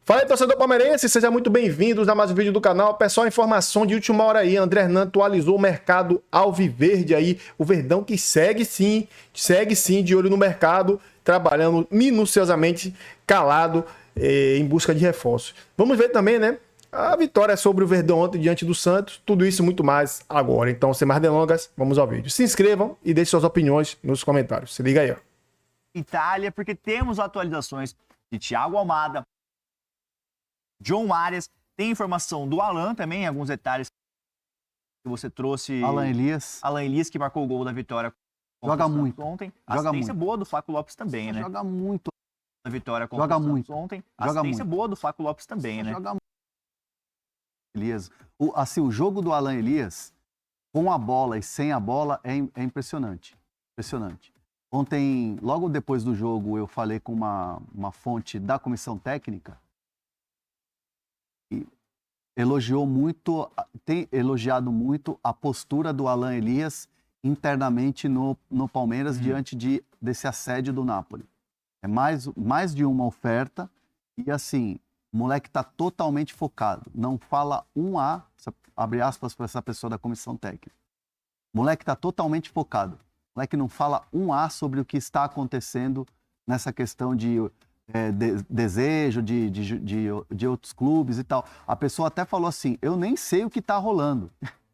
Fala aí, torcedor palmeirense, sejam muito bem-vindos a mais um vídeo do canal. Pessoal, informação de última hora aí, André Hernan atualizou o mercado alviverde aí, o Verdão que segue sim de olho no mercado, trabalhando minuciosamente, calado, em busca de reforços. Vamos ver também, né, a vitória sobre o Verdão ontem diante do Santos, tudo isso e muito mais agora. Então, sem mais delongas, vamos ao vídeo. Se inscrevam e deixem suas opiniões nos comentários. Se liga aí, ó. Itália, porque temos atualizações de Thiago Almada, John Arias, tem informação do Alan também, alguns detalhes que você trouxe. Alan Elias, que marcou o gol da vitória joga muito ontem. Joga Assistência muito. boa do Flaco Lopes também, né? Joga muito. Da vitória contra Joga o Santos muito. ontem. Joga Assistência muito. boa do Flaco Lopes também, né? Joga muito. Elias. O jogo do Alan Elias, com a bola e sem a bola, é impressionante. Impressionante. Ontem, logo depois do jogo, eu falei com uma fonte da comissão técnica e tem elogiado muito a postura do Alan Elias internamente no Palmeiras diante desse assédio do Napoli. É mais de uma oferta e assim, o moleque está totalmente focado. Não fala um A, abre aspas para essa pessoa da comissão técnica. O moleque está totalmente focado. O moleque não fala um A sobre o que está acontecendo nessa questão de desejo de outros clubes e tal. A pessoa até falou assim, eu nem sei o que está rolando.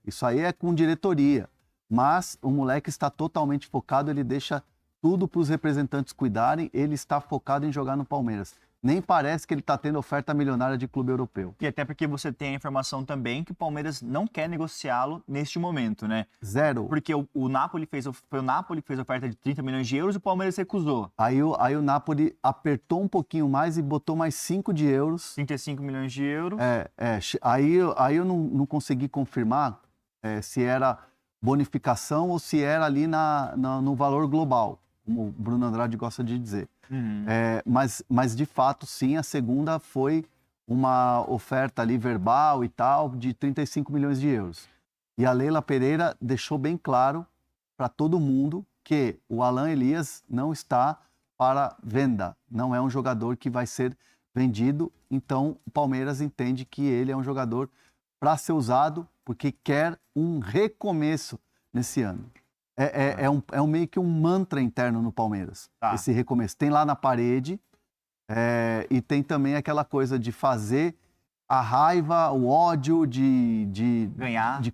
Isso aí é com diretoria. Mas o moleque está totalmente focado, ele deixa tudo para os representantes cuidarem, ele está focado em jogar no Palmeiras. Nem parece que ele está tendo oferta milionária de clube europeu. E até porque você tem a informação também que o Palmeiras não quer negociá-lo neste momento, né? Zero. Porque o Napoli fez oferta de 30 milhões de euros e o Palmeiras recusou. Aí o Napoli apertou um pouquinho mais e botou mais 5 de euros. 35 milhões de euros. Aí eu não consegui confirmar se era bonificação ou se era ali no valor global, como o Bruno Andrade gosta de dizer. Mas de fato, sim, a segunda foi uma oferta ali verbal e tal, de 35 milhões de euros. E a Leila Pereira deixou bem claro para todo mundo que o Alan Elias não está para venda, não é um jogador que vai ser vendido, então o Palmeiras entende que ele é um jogador para ser usado, porque quer um recomeço nesse ano. É meio que um mantra interno no Palmeiras, esse recomeço. Tem lá na parede e tem também aquela coisa de fazer a raiva, o ódio de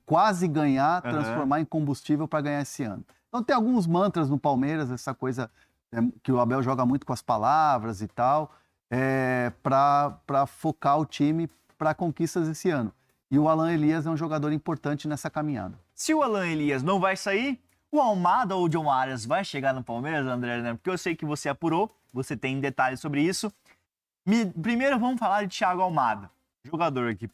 quase ganhar, transformar em combustível para ganhar esse ano. Então tem alguns mantras no Palmeiras, essa coisa que o Abel joga muito com as palavras e tal, para focar o time para conquistas esse ano. E o Alan Elias é um jogador importante nessa caminhada. Se o Alan Elias não vai sair, o Almada ou o John Arias vai chegar no Palmeiras, André, né? Porque eu sei que você apurou, você tem detalhes sobre isso. Primeiro vamos falar de Thiago Almada, jogador que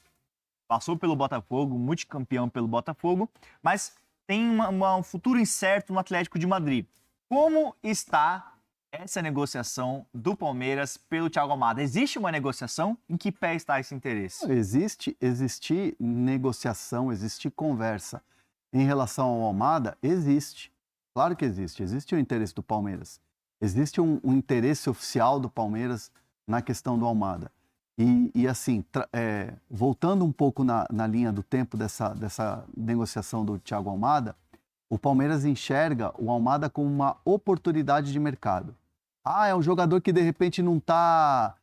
passou pelo Botafogo, multicampeão pelo Botafogo, mas tem um futuro incerto no Atlético de Madrid. Como está essa negociação do Palmeiras pelo Thiago Almada? Existe uma negociação? Em que pé está esse interesse? Existe negociação, existe conversa. Em relação ao Almada, existe. Claro que existe. Existe o interesse do Palmeiras. Existe um interesse oficial do Palmeiras na questão do Almada. E assim, voltando um pouco na linha do tempo dessa negociação do Thiago Almada, o Palmeiras enxerga o Almada como uma oportunidade de mercado. É um jogador que de repente não tá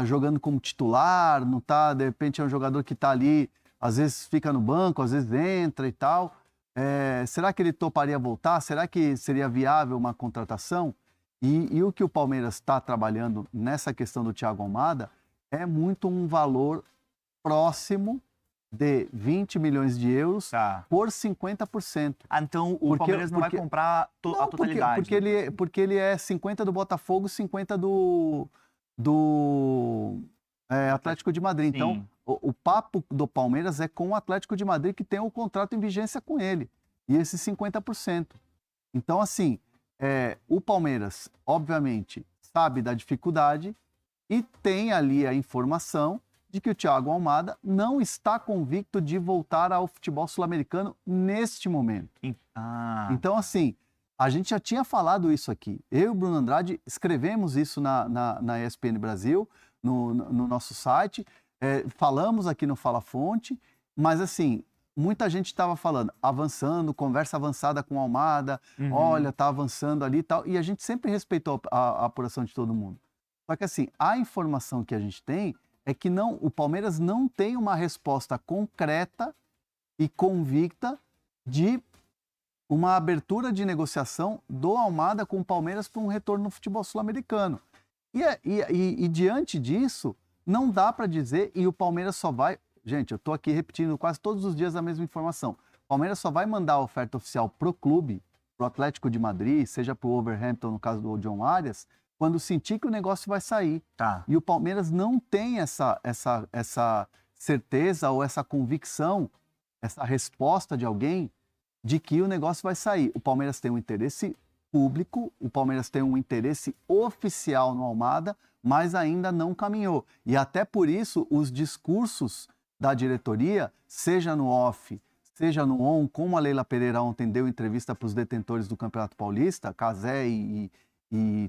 jogando como titular, de repente é um jogador que está ali, às vezes fica no banco, às vezes entra e tal. Será que ele toparia voltar? Será que seria viável uma contratação? E o que o Palmeiras está trabalhando nessa questão do Thiago Almada é muito um valor próximo de 20 milhões de euros por 50%. Então o Palmeiras não vai comprar a totalidade? Porque ele é 50 do Botafogo, 50 do Atlético de Madrid. Sim. Então, o papo do Palmeiras é com o Atlético de Madrid, que tem o contrato em vigência com ele. E esses 50%. Então, assim, o Palmeiras, obviamente, sabe da dificuldade e tem ali a informação de que o Thiago Almada não está convicto de voltar ao futebol sul-americano neste momento. Então, assim, a gente já tinha falado isso aqui. Eu e o Bruno Andrade escrevemos isso na ESPN Brasil, no nosso site, falamos aqui no Fala Fonte, mas assim, muita gente estava falando, avançando, conversa avançada com a Almada, olha, tá avançando ali e tal, e a gente sempre respeitou a apuração de todo mundo. Só que assim, a informação que a gente tem é que o Palmeiras não tem uma resposta concreta e convicta de uma abertura de negociação do Almada com o Palmeiras para um retorno no futebol sul-americano. E diante disso, não dá para dizer, e o Palmeiras só vai... Gente, eu estou aqui repetindo quase todos os dias a mesma informação. O Palmeiras só vai mandar a oferta oficial pro clube, pro Atlético de Madrid, seja pro Wolverhampton, no caso do John Arias, quando sentir que o negócio vai sair. Tá. E o Palmeiras não tem essa certeza ou essa convicção, essa resposta de alguém de que o negócio vai sair. O Palmeiras tem um interesse público, o Palmeiras tem um interesse oficial no Almada, mas ainda não caminhou. E até por isso, os discursos da diretoria, seja no off, seja no on, como a Leila Pereira ontem deu entrevista para os detentores do Campeonato Paulista, Cazé e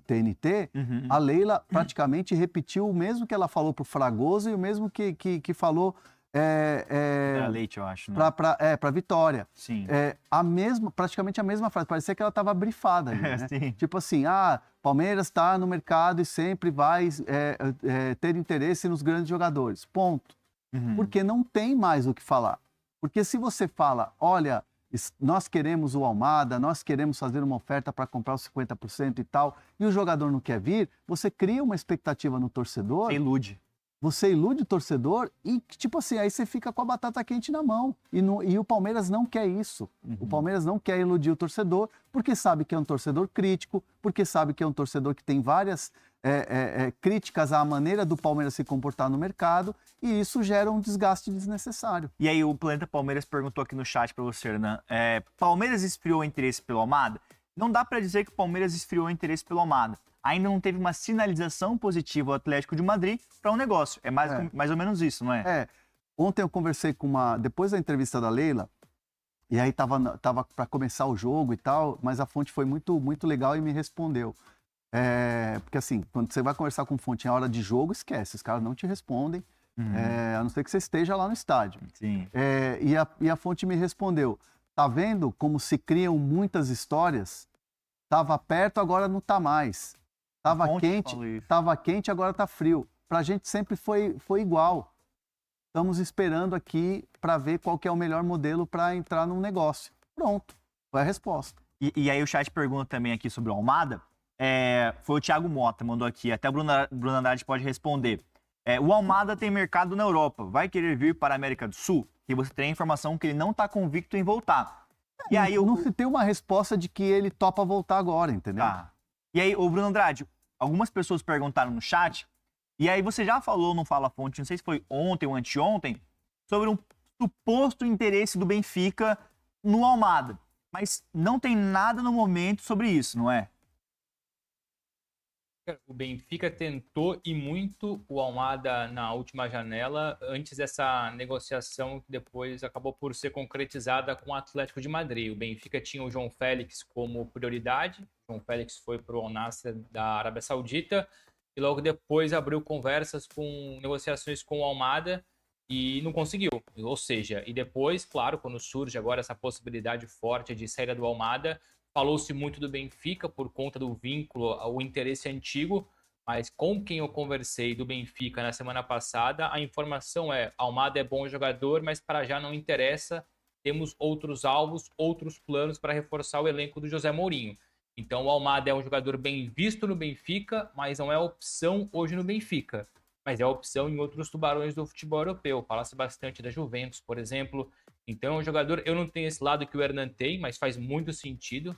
TNT, a Leila praticamente repetiu o mesmo que ela falou para o Fragoso e o mesmo que falou Era Leite, eu acho, né? para Vitória. Sim. Praticamente a mesma frase. Parecia que ela estava brifada ali, né? Sim. Tipo assim, Palmeiras está no mercado e sempre vai ter interesse nos grandes jogadores. Ponto. Porque não tem mais o que falar. Porque se você fala, olha, nós queremos o Almada, nós queremos fazer uma oferta para comprar os 50% e tal, e o jogador não quer vir, você cria uma expectativa no torcedor. Você ilude. Você ilude o torcedor e, tipo assim, aí você fica com a batata quente na mão. E o Palmeiras não quer isso. O Palmeiras não quer iludir o torcedor, porque sabe que é um torcedor crítico, porque sabe que é um torcedor que tem várias críticas à maneira do Palmeiras se comportar no mercado, e isso gera um desgaste desnecessário. E aí o Planeta Palmeiras perguntou aqui no chat para você, Hernan, Palmeiras esfriou o interesse pelo Almada? Não dá para dizer que o Palmeiras esfriou o interesse pelo Almada. Ainda não teve uma sinalização positiva ao Atlético de Madrid para um negócio. É mais ou menos isso, não é? Ontem eu conversei depois da entrevista da Leila, e aí tava para começar o jogo e tal, mas a fonte foi muito, muito legal e me respondeu. Porque assim, quando você vai conversar com fonte em hora de jogo, esquece, os caras não te respondem, a não ser que você esteja lá no estádio. Sim. E a fonte me respondeu, tá vendo como se criam muitas histórias? Tava perto, agora não tá mais. Tava quente, agora tá frio. Pra gente sempre foi igual. Estamos esperando aqui para ver qual que é o melhor modelo para entrar num negócio. Pronto, foi a resposta. E aí o chat pergunta também aqui sobre o Almada. Foi o Thiago Mota, mandou aqui. Até o Bruno Andrade pode responder. O Almada tem mercado na Europa. Vai querer vir para a América do Sul? E você tem a informação que ele não está convicto em voltar. E aí não se tem uma resposta de que ele topa voltar agora, entendeu? Tá. E aí, o Bruno Andrade, algumas pessoas perguntaram no chat, e aí você já falou no Fala Fonte, não sei se foi ontem ou anteontem, sobre um suposto interesse do Benfica no Almada. Mas não tem nada no momento sobre isso, não é? O Benfica tentou e muito o Almada na última janela, antes dessa negociação que depois acabou por ser concretizada com o Atlético de Madrid. O Benfica tinha o João Félix como prioridade. O João Félix foi para o Al Nassr da Arábia Saudita e logo depois abriu conversas com negociações com o Almada e não conseguiu. Ou seja, e depois, claro, quando surge agora essa possibilidade forte de saída do Almada, falou-se muito do Benfica por conta do vínculo, o interesse antigo, mas com quem eu conversei do Benfica na semana passada, a informação Almada é bom jogador, mas para já não interessa, temos outros alvos, outros planos para reforçar o elenco do José Mourinho. Então o Almada é um jogador bem visto no Benfica, mas não é opção hoje no Benfica, mas é opção em outros tubarões do futebol europeu. Fala-se bastante da Juventus, por exemplo. Então é um jogador, eu não tenho esse lado que o Hernan tem, mas faz muito sentido.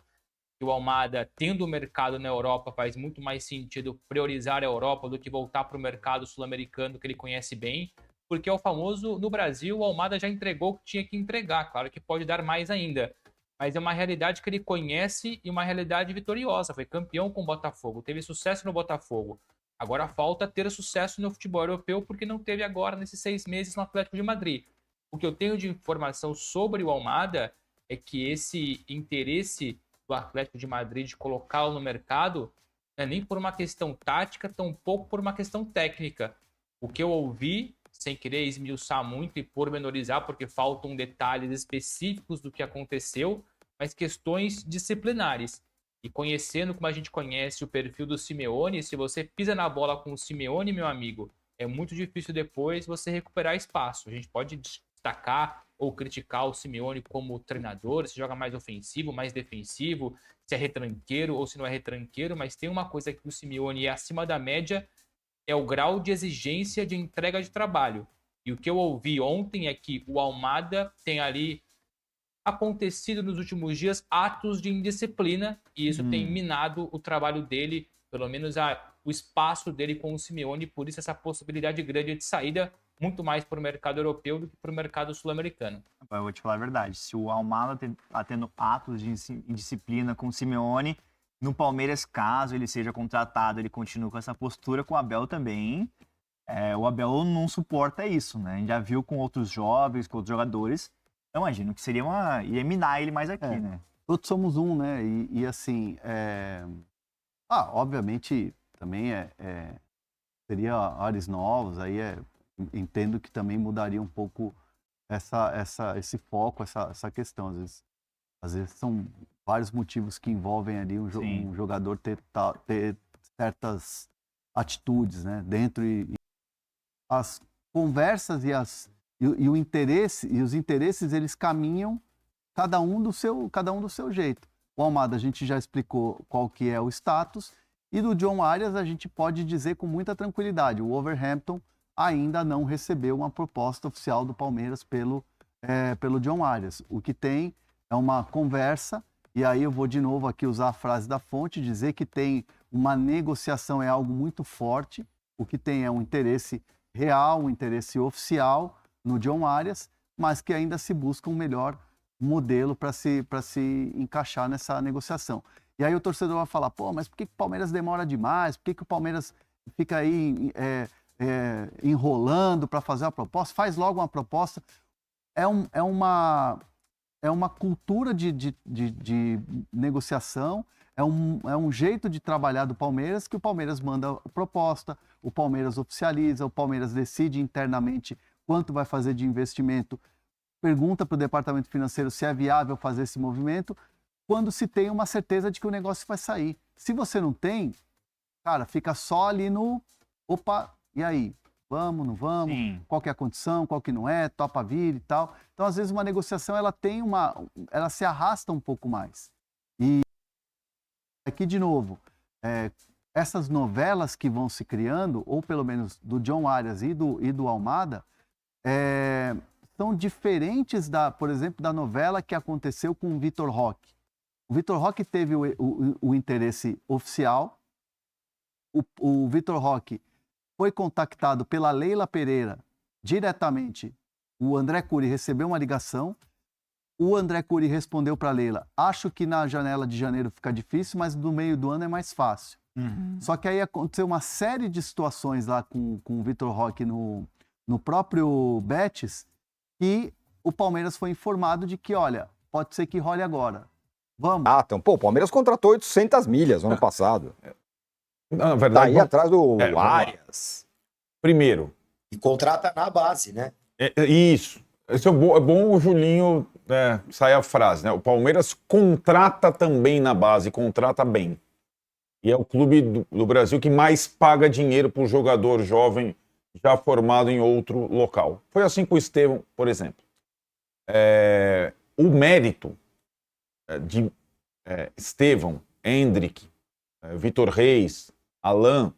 Que o Almada, tendo o mercado na Europa, faz muito mais sentido priorizar a Europa do que voltar para o mercado sul-americano que ele conhece bem, porque é o famoso, no Brasil, o Almada já entregou o que tinha que entregar, claro que pode dar mais ainda, mas é uma realidade que ele conhece e uma realidade vitoriosa, foi campeão com o Botafogo, teve sucesso no Botafogo, agora falta ter sucesso no futebol europeu, porque não teve agora nesses 6 meses no Atlético de Madrid. O que eu tenho de informação sobre o Almada é que esse interesse do Atlético de Madrid de colocá-lo no mercado, não é nem por uma questão tática, tampouco por uma questão técnica. O que eu ouvi, sem querer esmiuçar muito e pormenorizar, porque faltam detalhes específicos do que aconteceu, mas questões disciplinares. E conhecendo como a gente conhece o perfil do Simeone, se você pisa na bola com o Simeone, meu amigo, é muito difícil depois você recuperar espaço. A gente pode destacar ou criticar o Simeone como treinador, se joga mais ofensivo, mais defensivo, se é retranqueiro ou se não é retranqueiro, mas tem uma coisa que o Simeone é acima da média, é o grau de exigência de entrega de trabalho. E o que eu ouvi ontem é que o Almada tem ali acontecido nos últimos dias atos de indisciplina e isso tem minado o trabalho dele, pelo menos o espaço dele com o Simeone, por isso essa possibilidade grande de saída muito mais para o mercado europeu do que para o mercado sul-americano. Eu vou te falar a verdade, se o Almada está tendo atos de indisciplina com o Simeone, no Palmeiras, caso ele seja contratado, ele continua com essa postura, com o Abel também. O Abel não suporta isso, né? A gente já viu com outros jovens, com outros jogadores. Eu imagino que ia minar ele mais aqui, né? Todos somos um, né? E assim, obviamente também seria ares novos, aí entendo que também mudaria um pouco esse foco, essa questão. Às vezes são vários motivos que envolvem ali um jogador ter certas atitudes, né? Dentro as conversas e o interesse e os interesses eles caminham cada um do seu jeito. O Almada a gente já explicou qual que é o status e do John Arias a gente pode dizer com muita tranquilidade, o Wolverhampton ainda não recebeu uma proposta oficial do Palmeiras pelo John Arias. O que tem é uma conversa, e aí eu vou de novo aqui usar a frase da fonte, dizer que tem uma negociação é algo muito forte, o que tem é um interesse real, um interesse oficial no John Arias, mas que ainda se busca um melhor modelo para se encaixar nessa negociação. E aí o torcedor vai falar, pô, mas por que o Palmeiras demora demais? Por que o Palmeiras fica aí enrolando para fazer uma proposta? Faz logo uma proposta. É uma cultura de negociação, é um jeito de trabalhar do Palmeiras, que o Palmeiras manda a proposta, o Palmeiras oficializa, o Palmeiras decide internamente quanto vai fazer de investimento, pergunta para o departamento financeiro se é viável fazer esse movimento, quando se tem uma certeza de que o negócio vai sair. Se você não tem, cara, fica só ali no, opa, e aí? Vamos, não vamos? Sim. Qual que é a condição, qual que não é, topa vir e tal. Então, às vezes, uma negociação, ela se arrasta um pouco mais. E aqui, de novo, essas novelas que vão se criando, ou pelo menos do John Arias e do Almada, são diferentes, por exemplo, da novela que aconteceu com o Vitor Roque. O Vitor Roque teve o interesse oficial, o Vitor Roque foi contactado pela Leila Pereira diretamente. O André Curi recebeu uma ligação. O André Curi respondeu para a Leila, acho que na janela de janeiro fica difícil, mas no meio do ano é mais fácil. Só que aí aconteceu uma série de situações lá com o Vitor Roque no próprio Betis, que o Palmeiras foi informado de que, olha, pode ser que role agora. Vamos. Então, o Palmeiras contratou 800 milhas no ano passado. Na verdade, tá aí atrás do Arias. Primeiro. E contrata na base, né? Isso. Isso é bom o Julinho sair a frase, né? O Palmeiras contrata também na base, contrata bem. E é o clube do Brasil que mais paga dinheiro para o jogador jovem já formado em outro local. Foi assim com o Estevão, por exemplo. O mérito de Estevão, Hendrick, Vitor Reis, Alan,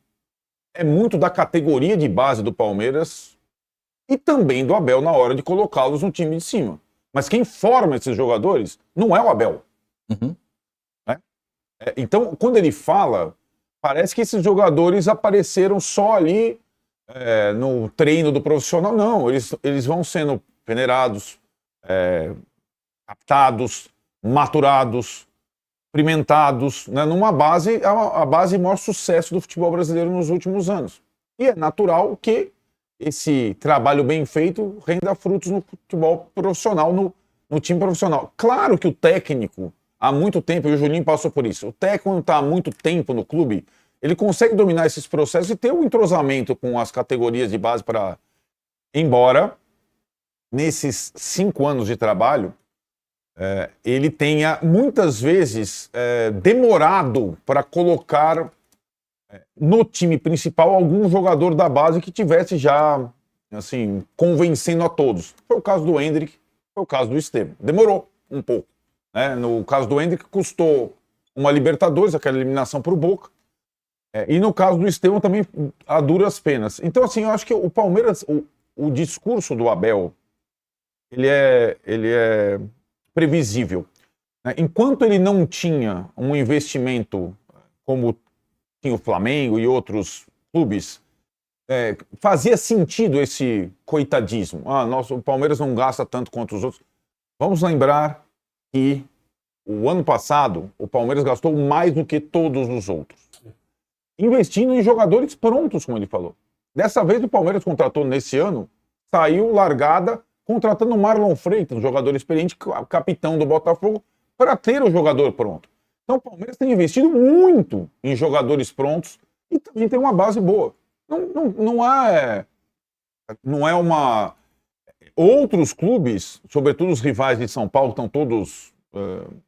é muito da categoria de base do Palmeiras e também do Abel na hora de colocá-los no time de cima. Mas quem forma esses jogadores não é o Abel. Uhum. Então, quando ele fala, parece que esses jogadores apareceram só ali no treino do profissional. Não, eles vão sendo peneirados, captados, maturados, experimentados, né, numa base, a base de maior sucesso do futebol brasileiro nos últimos anos. E é natural que esse trabalho bem feito renda frutos no futebol profissional, no time profissional. Claro que o técnico, há muito tempo, e o Julinho passou por isso, o técnico está há muito tempo no clube, ele consegue dominar esses processos e ter um entrosamento com as categorias de base para... Embora, nesses 5 anos de trabalho, ele tenha, muitas vezes, demorado para colocar no time principal algum jogador da base que tivesse já, assim, convencendo a todos. Foi o caso do Endrick, foi o caso do Estevão. Demorou um pouco, né? No caso do Endrick, custou uma Libertadores, aquela eliminação para o Boca. E no caso do Estevão também a duras penas. Então, assim, eu acho que o Palmeiras, o discurso do Abel, ele é previsível, né? Enquanto ele não tinha um investimento como tinha o Flamengo e outros clubes, fazia sentido esse coitadismo. O Palmeiras não gasta tanto quanto os outros. Vamos lembrar que o ano passado o Palmeiras gastou mais do que todos os outros, investindo em jogadores prontos, como ele falou. Dessa vez o Palmeiras contratou nesse ano, saiu largada, contratando o Marlon Freitas, um jogador experiente, capitão do Botafogo, para ter o jogador pronto. Então o Palmeiras tem investido muito em jogadores prontos e também tem uma base boa. Não é uma... Outros clubes, sobretudo os rivais de São Paulo, estão todos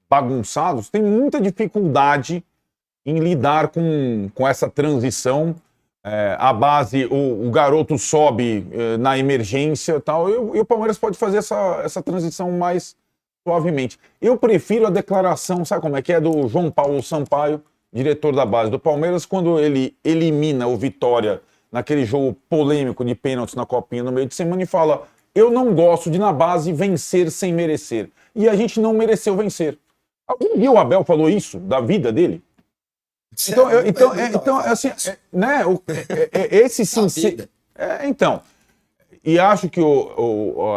bagunçados, têm muita dificuldade em lidar com essa transição. A base, o garoto sobe na emergência e tal, e o Palmeiras pode fazer essa transição mais suavemente. Eu prefiro a declaração, sabe como é que é, do João Paulo Sampaio, diretor da base do Palmeiras, quando ele elimina o Vitória naquele jogo polêmico de pênaltis na Copinha no meio de semana e fala: eu não gosto de, na base, vencer sem merecer. E a gente não mereceu vencer. Algum dia o Abel falou isso da vida dele? Então, assim, né? Esse sim. Então, e acho que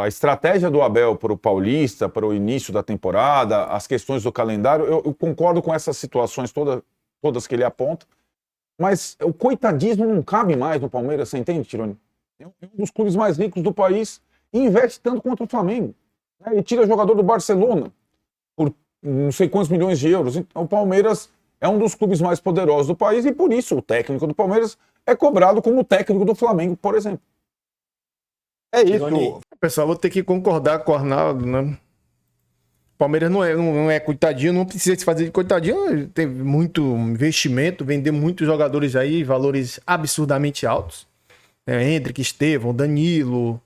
a estratégia do Abel para o Paulista, para o início da temporada, as questões do calendário, eu concordo com essas situações todas que ele aponta, mas o coitadismo não cabe mais no Palmeiras, você entende, Tironi? É um dos clubes mais ricos do país e investe tanto contra o Flamengo. Ele tira jogador do Barcelona por não sei quantos milhões de euros. Então, o Palmeiras é um dos clubes mais poderosos do país e por isso o técnico do Palmeiras é cobrado como o técnico do Flamengo, por exemplo. É isso. Pessoal, vou ter que concordar com o Arnaldo, né? O Palmeiras não é coitadinho, não precisa se fazer de coitadinho. Tem muito investimento, vender muitos jogadores aí, valores absurdamente altos. Endrick, Estevão, Danilo,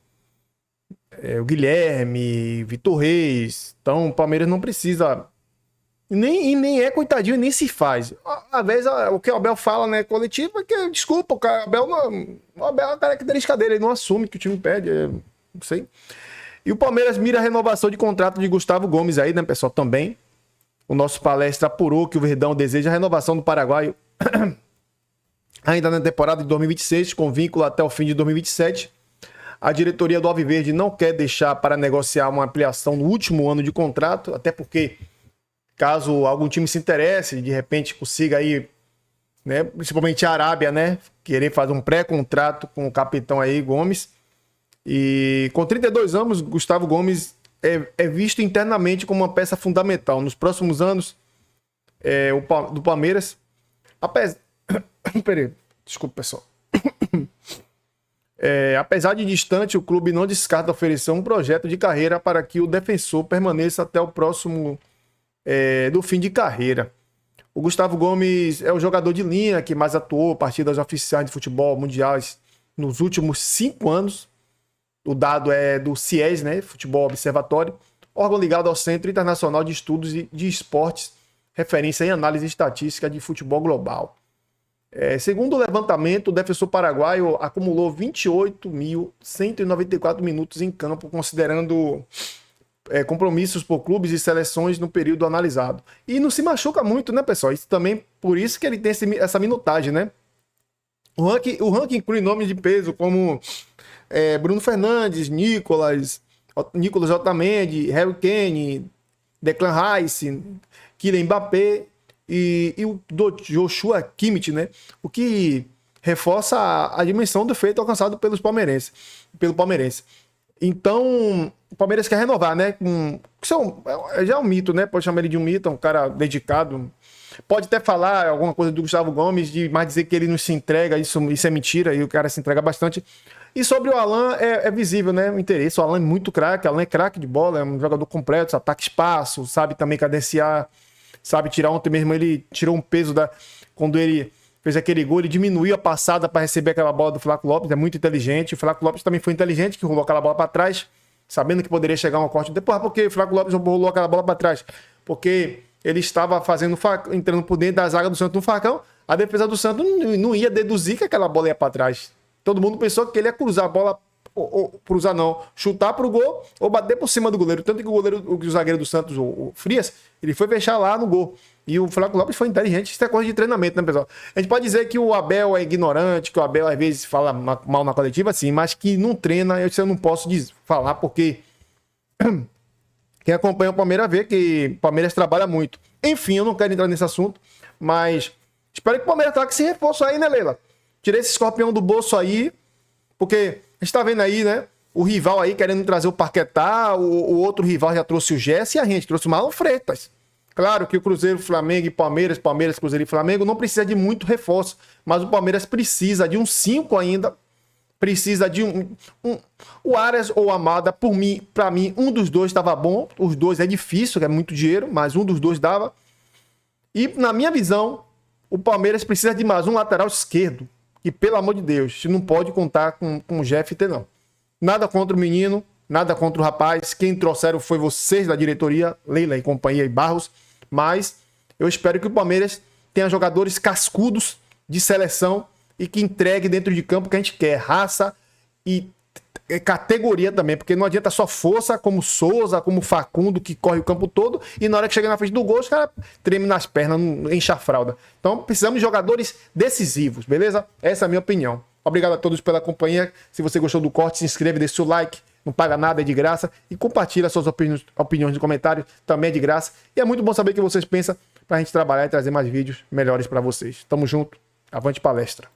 o Guilherme, Vitor Reis. Então o Palmeiras não precisa... Nem é coitadinho e nem se faz. Às vezes o que o Abel fala, né, coletivo, é que, desculpa, o Abel é a característica dele, ele não assume que o time pede, não sei. E o Palmeiras mira a renovação de contrato de Gustavo Gomes aí, né, pessoal, também. O nosso palestra apurou que o Verdão deseja a renovação do paraguaio ainda na temporada de 2026, com vínculo até o fim de 2027. A diretoria do Alviverde não quer deixar para negociar uma ampliação no último ano de contrato, até porque... Caso algum time se interesse, de repente consiga aí, né, principalmente a Arábia, né, querer fazer um pré-contrato com o capitão aí, Gomes. E com 32 anos, Gustavo Gomes é visto internamente como uma peça fundamental. Nos próximos anos, do Palmeiras, Peraí, desculpa, pessoal. Apesar de distante, o clube não descarta oferecer um projeto de carreira para que o defensor permaneça até o próximo... do fim de carreira. O Gustavo Gomes é o jogador de linha que mais atuou partidas oficiais de futebol mundiais nos últimos 5 anos. O dado é do CIES, né? Futebol Observatório, órgão ligado ao Centro Internacional de Estudos de Esportes, referência em análise estatística de futebol global. Segundo o levantamento, o defensor paraguaio acumulou 28.194 minutos em campo, considerando... compromissos por clubes e seleções no período analisado. E não se machuca muito, né, pessoal? Isso também, por isso que ele tem essa minutagem, né? O ranking inclui nomes de peso como Bruno Fernandes, Nicolas Otamendi, Harry Kane, Declan Rice, Kylian Mbappé e o Joshua Kimmich, né? O que reforça a dimensão do feito alcançado pelo palmeirense. Então, o Palmeiras quer renovar, né? Já é um mito, né? Pode chamar ele de um mito, é um cara dedicado. Pode até falar alguma coisa do Gustavo Gomes, mas dizer que ele não se entrega, isso é mentira, e o cara se entrega bastante. E sobre o Alan, é visível, né? O interesse. O Alan é muito craque, o Alan é craque de bola, é um jogador completo, ataca espaço, sabe também cadenciar, sabe tirar. Ontem mesmo ele tirou um peso quando ele fez aquele gol, ele diminuiu a passada para receber aquela bola do Flaco Lopes, é muito inteligente. O Flaco Lopes também foi inteligente, que rolou aquela bola para trás, sabendo que poderia chegar um corte. Depois, porque o Flaco Lopes rolou aquela bola para trás? Porque ele estava entrando por dentro da zaga do Santos no facão, a defesa do Santos não ia deduzir que aquela bola ia para trás. Todo mundo pensou que ele ia cruzar a bola, ou cruzar não, chutar pro gol ou bater por cima do goleiro. Tanto que o zagueiro do Santos, o Frias, ele foi fechar lá no gol. E o Flaco Lopes foi inteligente. Isso é coisa de treinamento, né, pessoal? A gente pode dizer que o Abel é ignorante, que o Abel às vezes fala mal na coletiva, sim, mas que não treina, eu não posso falar, porque quem acompanha o Palmeiras vê que o Palmeiras trabalha muito. Enfim, eu não quero entrar nesse assunto, mas espero que o Palmeiras traga esse reforço aí, né, Leila? Tirei esse escorpião do bolso aí, porque a gente tá vendo aí, né? O rival aí querendo trazer o Paquetá, o outro rival já trouxe o Jesse e a gente trouxe o Marlon Freitas. Claro que o Cruzeiro, Flamengo e Palmeiras, Cruzeiro e Flamengo não precisa de muito reforço, mas o Palmeiras precisa de um 5 ainda, precisa de o Arias ou o Amada, para mim, um dos dois estava bom, os dois é difícil, é muito dinheiro, mas um dos dois dava. E na minha visão, o Palmeiras precisa de mais um lateral esquerdo, que pelo amor de Deus, não pode contar com o GFT não. Nada contra o menino, nada contra o rapaz, quem trouxeram foi vocês da diretoria, Leila e companhia e Barros, mas eu espero que o Palmeiras tenha jogadores cascudos de seleção e que entregue dentro de campo o que a gente quer, raça e categoria também, porque não adianta só força como Souza, como Facundo, que corre o campo todo, e na hora que chega na frente do gol, os caras tremem nas pernas, enche a fralda. Então precisamos de jogadores decisivos, beleza? Essa é a minha opinião. Obrigado a todos pela companhia. Se você gostou do corte, se inscreve, deixa o like. Não paga nada, é de graça. E compartilha suas opiniões no comentário, também é de graça. E é muito bom saber o que vocês pensam pra gente trabalhar e trazer mais vídeos melhores pra vocês. Tamo junto. Avante palestra.